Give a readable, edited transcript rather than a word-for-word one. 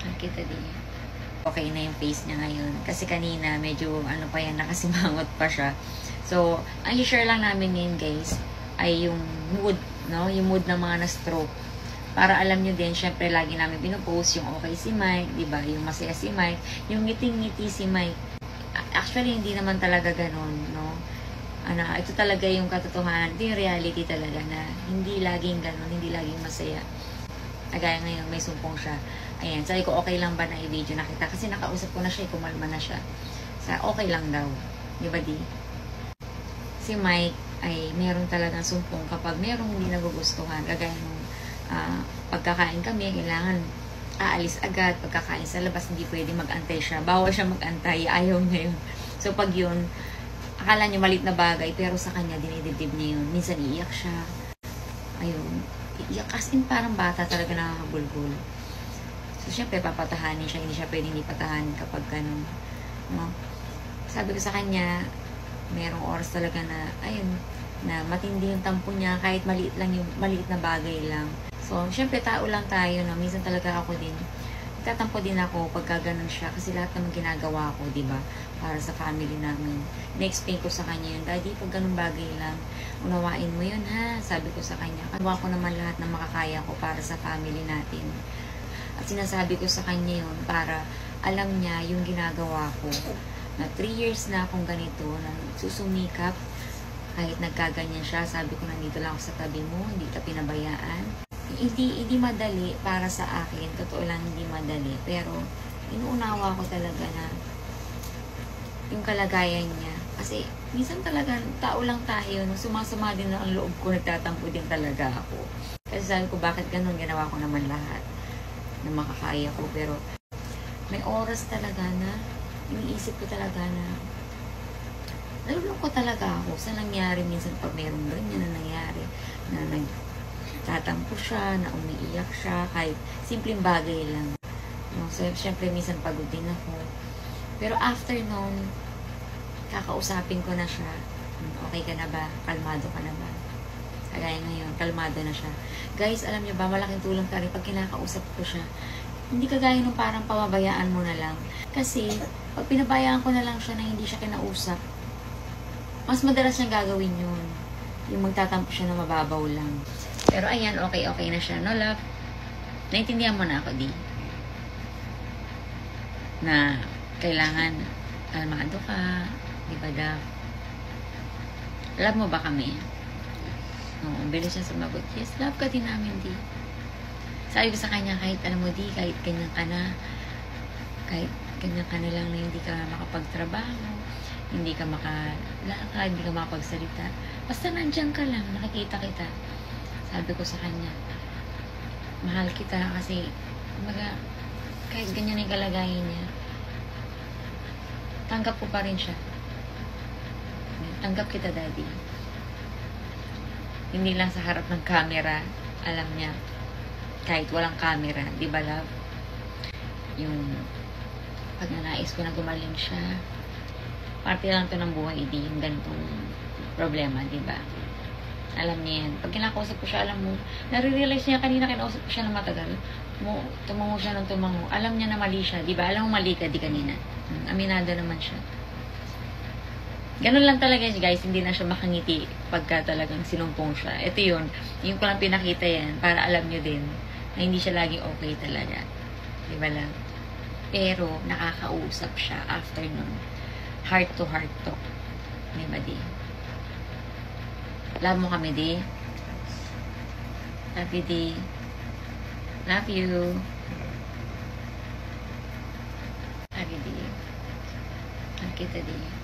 Nakita din. Okay na yung face niya ngayon. Kasi kanina, medyo ano pa yan, nakasimangot pa siya. So, ang i-share lang namin ngayon guys, ay yung mood, no? Yung mood ng mga na-stroke. Para alam nyo din, syempre lagi namin pinupost yung okay si Mike, di ba? Yung masaya si Mike, yung ngiting-ngiti si Mike. Actually, hindi naman talaga ganun, no? Ito talaga yung katotohanan, ito yung reality talaga na hindi laging ganun, hindi laging masaya. Kagaya ngayon, may sumpong siya. Ayan, sabi ko, okay lang ba na i-video na kita? Kasi nakausap ko na siya, kumalma na siya. Okay lang daw. Di ba di? Si Mike ay meron talagang sumpong kapag merong hindi nagugustuhan. Kagaya nung pagkakain kami, kailangan aalis agad. Pagkakain sa labas, hindi pwede mag-antay siya. Bawal siya mag-antay. Ayaw niya yun. So, pag yun, akala niya malit na bagay, pero sa kanya, dinidibdib niya yun. Minsan, iiyak siya. Ayun. Iiyak as in parang bata talaga nakakabulbul. So, syempre, papatahanin siya. Hindi siya pwedeng ipatahanin kapag ganun. No? Sabi ko sa kanya, merong oras talaga na, ayun, na matindi yung tampo niya, kahit maliit lang yung, maliit na bagay lang. So, syempre, tao lang tayo, no? Minsan talaga ako din, tatampo din ako pagka ganun siya, kasi lahat naman ginagawa ko, di ba? Para sa family namin. Na-explain ko sa kanya yun, Daddy, pag ganun bagay lang, unawain mo yun, ha? Sabi ko sa kanya, gawa ko naman lahat ng makakaya ko para sa family natin. At sinasabi ko sa kanya yun, para alam niya yung ginagawa ko. Na 3 years na akong ganito, na susumikap, kahit nagkaganyan siya, sabi ko, nandito lang ako sa tabi mo, hindi ka pinabayaan. Hindi madali para sa akin, totoo lang hindi madali, pero inuunawa ko talaga na yung kalagayan niya. Kasi minsan talaga, tao lang tayo, no? Sumasama din ang loob ko, nagtatampo din talaga ako. Kasi sabi ko, bakit ganun, ginawa ko naman lahat na makakaya ko, pero may oras talaga na iniisip ko talaga na nalulungkot talaga ako sa nangyari minsan pag mayroong ganyan na nangyari, na nagtatampo siya, na umiiyak siya, kahit simpleng bagay lang. No? So, syempre, minsan pagod din ako. Pero after noon, kakausapin ko na siya. Okay ka na ba? Kalmado ka na ba? Kagaya ngayon, kalmado na siya. Guys, alam niyo ba, malaking tulong ka rin pag kinakausap ko siya. Hindi kagaya nung parang pababayaan mo na lang. Kasi, pag pinabayaan ko na lang siya na hindi siya kinausap, mas madalas niyang gagawin yun. Yung magtatampo siya na mababaw lang. Pero ayan, okay na siya. No, love? Naintindihan mo na ako, di? Na kailangan kalmado ka. Di ba, Dav? Love mo ba kami? Oo, bilis niya sumagot. Yes, love ka din namin, di. Sabi ko sa kanya, kahit alam mo, di, kahit ganyan ka na lang na hindi ka makapagtrabaho, hindi ka makalakad, hindi ka makapagsalita. Basta nandiyan ka lang, nakikita kita. Sabi ko sa kanya, mahal kita kasi, kahit ganyan yung kalagayan niya, tanggap ko pa rin siya. Tanggap kita, Daddy. Hindi lang sa harap ng camera, alam niya, kahit walang camera, di ba, love? Yung pag nanais ko na gumaling siya, parte lang to ng buhay, hindi yung ganitong problema, di ba? Alam niya yan. Pag kinakausap ko siya, alam mo, nare-realize niya kanina kinausap ko siya ng matagal. Tumango siya ng tumango. Alam niya na mali siya, di ba? Alam mo mali ka, di kanina. Aminado naman siya. Ganun lang talaga guys, hindi na siya makangiti pagka talagang sinumpong siya. Ito yun, yung ko lang pinakita yan, para alam niyo din na hindi siya laging okay talaga. Di ba lang? Pero, nakakausap siya after nun. Heart to heart talk. Di ba di? Love mo kami, di? Love you, di? Love you. Love you, di? Love kita, di?